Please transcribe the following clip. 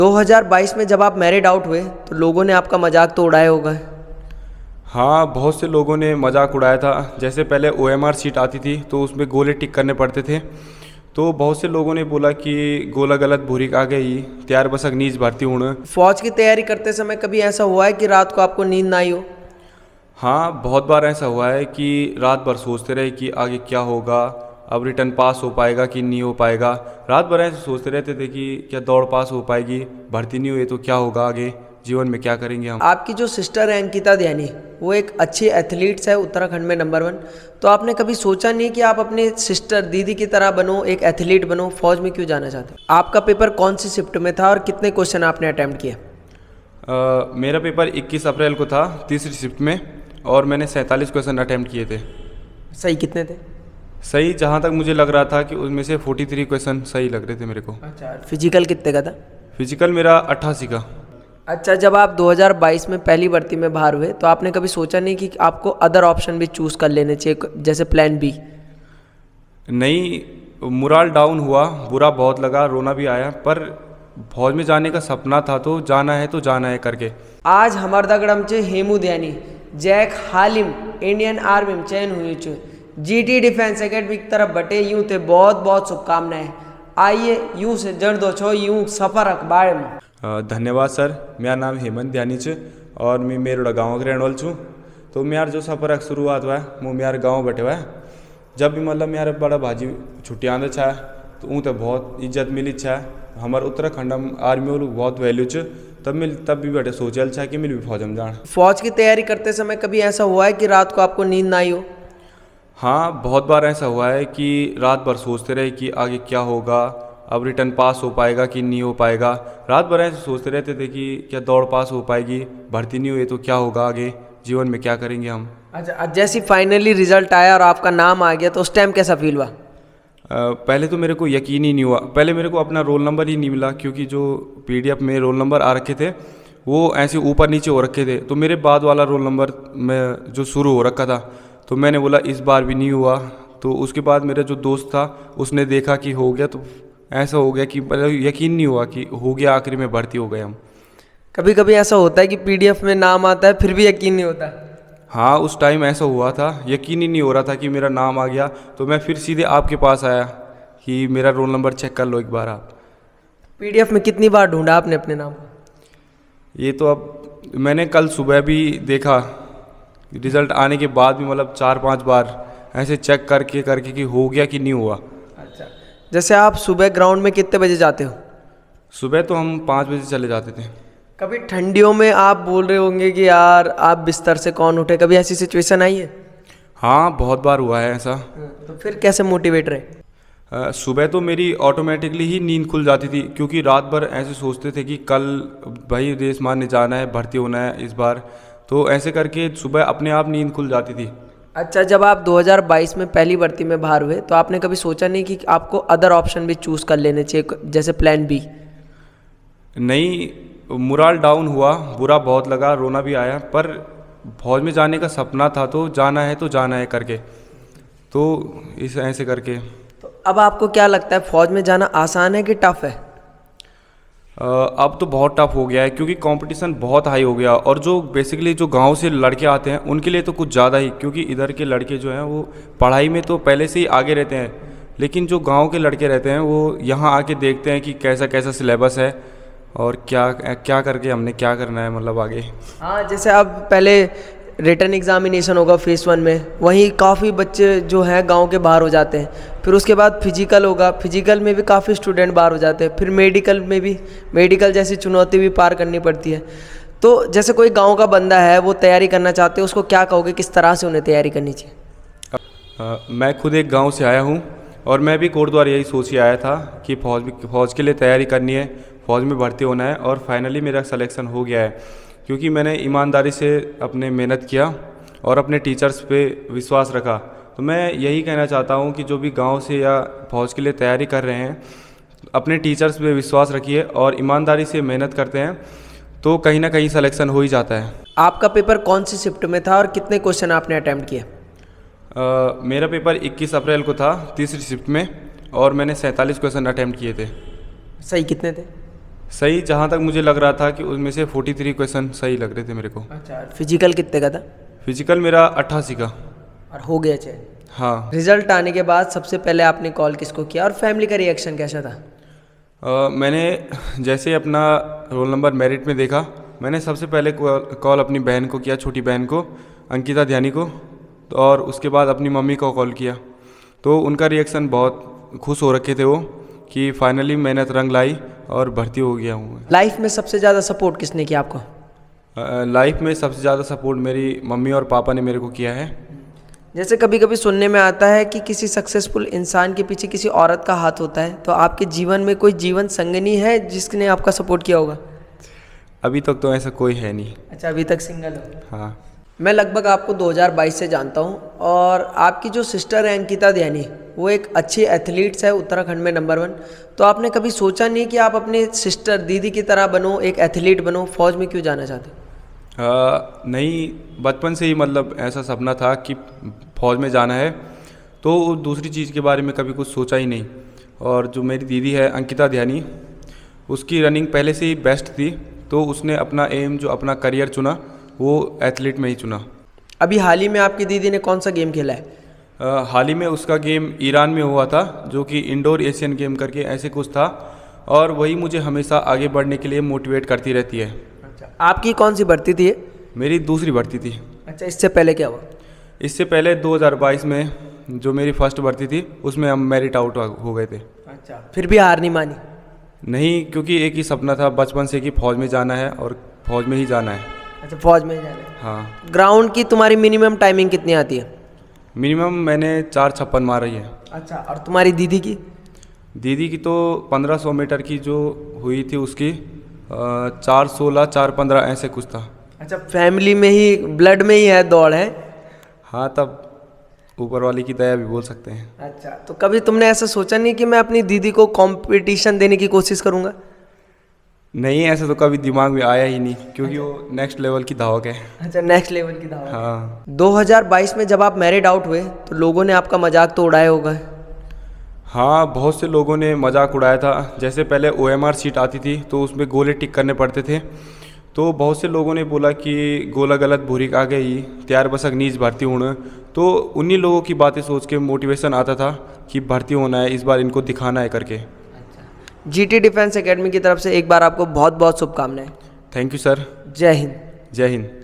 2022 में जब आप मेरिट आउट हुए तो लोगों ने आपका मजाक तो उड़ाया होगा। हाँ, बहुत से लोगों ने मजाक उड़ाया था। जैसे पहले OMR शीट आती थी तो उसमें गोले टिक करने पड़ते थे, तो बहुत से लोगों ने बोला कि गोला गलत भूरी आ गई, त्यार बसक नीच भर्ती हूँ। फौज की तैयारी करते समय कभी ऐसा हुआ है कि रात को आपको नींद ना आई हो? हाँ, बहुत बार ऐसा हुआ है कि रात भर सोचते रहे कि आगे क्या होगा, अब रिटर्न पास हो पाएगा कि नहीं हो पाएगा। रात भर ऐसे सोचते रहते थे कि क्या दौड़ पास हो पाएगी, भर्ती नहीं हुई तो क्या होगा, आगे जीवन में क्या करेंगे हम। आपकी जो सिस्टर है अंकिता ध्यानी, वो एक अच्छी एथलीट्स है, उत्तराखंड में नंबर 1। तो आपने कभी सोचा नहीं कि आप अपनी सिस्टर दीदी की तरह बनो, एक एथलीट बनो? फौज में क्यों जाना चाहते हो? आपका पेपर कौन सी शिफ्ट में था और कितने क्वेश्चन आपने अटैम्प्ट किए? मेरा पेपर 21 अप्रैल को था, तीसरी शिफ्ट में, और मैंने 47 क्वेश्चन अटैम्प्ट किए थे। सही कितने थे? सही जहाँ तक मुझे लग रहा था कि उसमें से 43 क्वेश्चन सही लग रहे थे मेरे को। अच्छा, फिजिकल कितने का था? फिजिकल मेरा 88 का। अच्छा, जब आप 2022 में पहली भर्ती में बाहर हुए तो आपने कभी सोचा नहीं कि आपको अदर ऑप्शन भी चूज़ कर लेने चाहिए, जैसे प्लान बी? नहीं, मोरल डाउन हुआ, बुरा बहुत लगा, रोना भी आया, पर फौज में जाने का सपना था तो जाना है करके। आज हमारदागडमचे हेमू ध्यानी जैक हालिम इंडियन आर्मी में चयन हुई छु। GT डिफेंस एकेडमी की तरफ बटे यूं थे बहुत बहुत शुभकामनाएं। आइए यूं से जड़ दो छो यूं सफर अखबार में। धन्यवाद सर। मेरा नाम हेमंत ध्यानी छ और मैं मेरुड़ा गाँव के रहने वाला छूँ। तो मेरा जो सफ़र की शुरुआत हुआ है वो मेरे गाँव बैठे हुआ है। जब भी मतलब मेरा बड़ा भाजी छुट्टी आंदा छा तो ऊँ तो बहुत इज्जत मिली छा। हमारे उत्तराखंड में आर्मी वालों बहुत वैल्यू छ। तब भी बैठे सोचल छा कि मिल भी फौज में जाना। फौज की तैयारी करते समय कभी ऐसा हुआ है कि रात को आपको नींद ना आई हो? हाँ, बहुत बार ऐसा हुआ है कि रात भर सोचते रहे कि आगे क्या होगा, अब रिटर्न पास हो पाएगा कि नहीं हो पाएगा। रात भर ऐसे सोचते रहते थे कि क्या दौड़ पास हो पाएगी, भर्ती नहीं हुई तो क्या होगा, आगे जीवन में क्या करेंगे हम। अच्छा, जैसे फाइनली रिजल्ट आया और आपका नाम आ गया तो उस टाइम कैसा फील हुआ? पहले तो मेरे को यकीन ही नहीं हुआ। पहले मेरे को अपना रोल नंबर ही नहीं मिला, क्योंकि जो PDF में रोल नंबर आ रखे थे वो ऐसे ऊपर नीचे हो रखे थे। तो मेरे बाद वाला रोल नंबर में जो शुरू हो रखा था, तो मैंने बोला इस बार भी नहीं हुआ। तो उसके बाद मेरा जो दोस्त था उसने देखा कि हो गया, तो ऐसा हो गया कि यकीन नहीं हुआ कि हो गया, आखिरी में भर्ती हो गए हम। कभी कभी ऐसा होता है कि PDF में नाम आता है फिर भी यकीन नहीं होता? हाँ, उस टाइम ऐसा हुआ था, यकीन ही नहीं हो रहा था कि मेरा नाम आ गया। तो मैं फिर सीधे आपके पास आया कि मेरा रोल नंबर चेक कर लो एक बार आप। PDF में कितनी बार ढूंढा आपने अपने नाम? ये तो अब मैंने कल सुबह भी देखा, रिज़ल्ट आने के बाद भी मतलब 4-5 बार ऐसे चेक करके कि हो गया कि नहीं हुआ। अच्छा, जैसे आप सुबह ग्राउंड में कितने बजे जाते हो? सुबह तो हम 5 बजे चले जाते थे। कभी ठंडियों में आप बोल रहे होंगे कि यार आप बिस्तर से कौन उठे, कभी ऐसी सिचुएशन आई है? हाँ, बहुत बार हुआ है ऐसा। तो फिर कैसे मोटिवेट रहे? सुबह तो मेरी ऑटोमेटिकली ही नींद खुल जाती थी, क्योंकि रात भर ऐसे सोचते थे कि कल भाई रेस मारने जाना है, भर्ती होना है इस बार। तो ऐसे करके सुबह अपने आप नींद खुल जाती थी। अच्छा, जब आप 2022 में पहली भर्ती में बाहर हुए तो आपने कभी सोचा नहीं कि आपको अदर ऑप्शन भी चूज़ कर लेने चाहिए, जैसे प्लान बी? नहीं, मोरल डाउन हुआ, बुरा बहुत लगा, रोना भी आया, पर फौज में जाने का सपना था तो जाना है करके। तो इस ऐसे करके तो अब आपको क्या लगता है, फौज में जाना आसान है कि टफ है? अब तो बहुत टफ हो गया है, क्योंकि कंपटीशन बहुत हाई हो गया। और जो बेसिकली जो गांव से लड़के आते हैं उनके लिए तो कुछ ज़्यादा ही, क्योंकि इधर के लड़के जो हैं वो पढ़ाई में तो पहले से ही आगे रहते हैं, लेकिन जो गांव के लड़के रहते हैं वो यहाँ आके देखते हैं कि कैसा कैसा सिलेबस है और क्या करके हमने क्या करना है मतलब आगे। हाँ, जैसे अब पहले रिटर्न एग्जामिनेशन होगा फेज़ 1 में, वहीं काफ़ी बच्चे जो हैं गांव के बाहर हो जाते हैं। फिर उसके बाद फिजिकल होगा, फिजिकल में भी काफ़ी स्टूडेंट बाहर हो जाते हैं। फिर मेडिकल जैसी चुनौती भी पार करनी पड़ती है। तो जैसे कोई गांव का बंदा है, वो तैयारी करना चाहते हैं, उसको क्या कहोगे, किस तरह से उन्हें तैयारी करनी चाहिए? मैं खुद एक गांव से आया हूं और मैं भी कोटद्वार यही सोच के आया था कि फौज के लिए तैयारी करनी है, फौज में भर्ती होना है। और फाइनली मेरा सिलेक्शन हो गया है, क्योंकि मैंने ईमानदारी से अपने मेहनत किया और अपने टीचर्स पे विश्वास रखा। तो मैं यही कहना चाहता हूँ कि जो भी गांव से या फौज के लिए तैयारी कर रहे हैं, अपने टीचर्स पे विश्वास रखिए और ईमानदारी से मेहनत करते हैं तो कहीं ना कहीं सिलेक्शन हो ही जाता है। आपका पेपर कौन सी शिफ्ट में था और कितने क्वेश्चन आपने अटैम्प्ट किए? मेरा पेपर 21 अप्रैल को था, तीसरी शिफ्ट में, और मैंने 47 क्वेश्चन अटैम्प्ट किए थे। सही कितने थे? सही जहाँ तक मुझे लग रहा था कि उसमें से 43 क्वेश्चन सही लग रहे थे मेरे को। अच्छा, फिजिकल कितने का था? फिजिकल मेरा 88 का। और हो गया चेक? हाँ। रिजल्ट आने के बाद सबसे पहले आपने कॉल किसको किया और फैमिली का रिएक्शन कैसा था? मैंने जैसे ही अपना रोल नंबर मेरिट में देखा, मैंने सबसे पहले कॉल अपनी बहन को किया, छोटी बहन को, अंकिता ध्यानी को, और उसके बाद अपनी मम्मी को कॉल किया। तो उनका रिएक्शन बहुत खुश हो रखे थे वो कि फाइनली मेहनत रंग लाई और भर्ती हो गया हूँ। लाइफ में सबसे ज़्यादा सपोर्ट किसने किया आपको? लाइफ में सबसे ज़्यादा सपोर्ट मेरी मम्मी और पापा ने मेरे को किया है। जैसे कभी कभी सुनने में आता है कि किसी सक्सेसफुल इंसान के पीछे किसी औरत का हाथ होता है, तो आपके जीवन में कोई जीवन संगनी है जिसने आपका सपोर्ट किया होगा? अभी तक तो ऐसा कोई है नहीं। अच्छा, अभी तक सिंगल हो? हाँ। मैं लगभग आपको 2022 से जानता हूँ, और आपकी जो सिस्टर है अंकिता ध्यानी, वो एक अच्छी एथलीट्स है, उत्तराखंड में नंबर 1। तो आपने कभी सोचा नहीं कि आप अपने सिस्टर दीदी की तरह बनो, एक एथलीट बनो? फौज में क्यों जाना चाहते? नहीं, बचपन से ही मतलब ऐसा सपना था कि फ़ौज में जाना है, तो दूसरी चीज़ के बारे में कभी कुछ सोचा ही नहीं। और जो मेरी दीदी है अंकिता ध्यानी, उसकी रनिंग पहले से ही बेस्ट थी, तो उसने अपना एम जो अपना करियर चुना वो एथलीट में ही चुना। अभी हाल ही में आपकी दीदी ने कौन सा गेम खेला है? हाल ही में उसका गेम ईरान में हुआ था, जो कि इंडोर एशियन गेम करके ऐसे कुछ था, और वही मुझे हमेशा आगे बढ़ने के लिए मोटिवेट करती रहती है। अच्छा, आपकी कौन सी भर्ती थी ये? मेरी दूसरी भर्ती थी। अच्छा, इससे पहले क्या हुआ? इससे पहले 2022 में जो मेरी फर्स्ट भर्ती थी उसमें हम मेरिट आउट हो गए थे। अच्छा, फिर भी हार नहीं मानी? नहीं, क्योंकि एक ही सपना था बचपन से कि फ़ौज में जाना है और फ़ौज में ही जाना है। अच्छा, फौज में ही जाना है। हाँ। ग्राउंड की तुम्हारी मिनिमम टाइमिंग कितनी आती है? मिनिमम मैंने 4:56 मार रही है। अच्छा, और तुम्हारी दीदी की? दीदी की तो 1500 मीटर की जो हुई थी उसकी 4:16 4:15 ऐसे कुछ था। अच्छा, फैमिली में ही, ब्लड में ही है दौड़ है? हाँ, तब ऊपर वाले की दया भी बोल सकते हैं। अच्छा, तो कभी तुमने ऐसा सोचा नहीं कि मैं अपनी दीदी को कंपटीशन देने की कोशिश करूंगा? नहीं, ऐसा तो कभी दिमाग में आया ही नहीं, क्योंकि वो नेक्स्ट लेवल की धावक है। अच्छा, नेक्स्ट लेवल की धावक। हाँ। 2022 में जब आप मैरिड आउट हुए तो लोगों ने आपका मजाक तो उड़ाया होगा? हाँ, बहुत से लोगों ने मजाक उड़ाया था। जैसे पहले OMR सीट आती थी तो उसमें गोले टिक करने पड़ते थे, तो बहुत से लोगों ने बोला कि गोला गलत भूरी आ गई, तैयार बसक नीच भर्ती होना। तो उन्हीं लोगों की बातें सोच के मोटिवेशन आता था कि भर्ती होना है, इस बार इनको दिखाना है करके। GT डिफेंस एकेडमी की तरफ से एक बार आपको बहुत बहुत शुभकामनाएं। Thank you sir. जय हिंद। जय हिंद।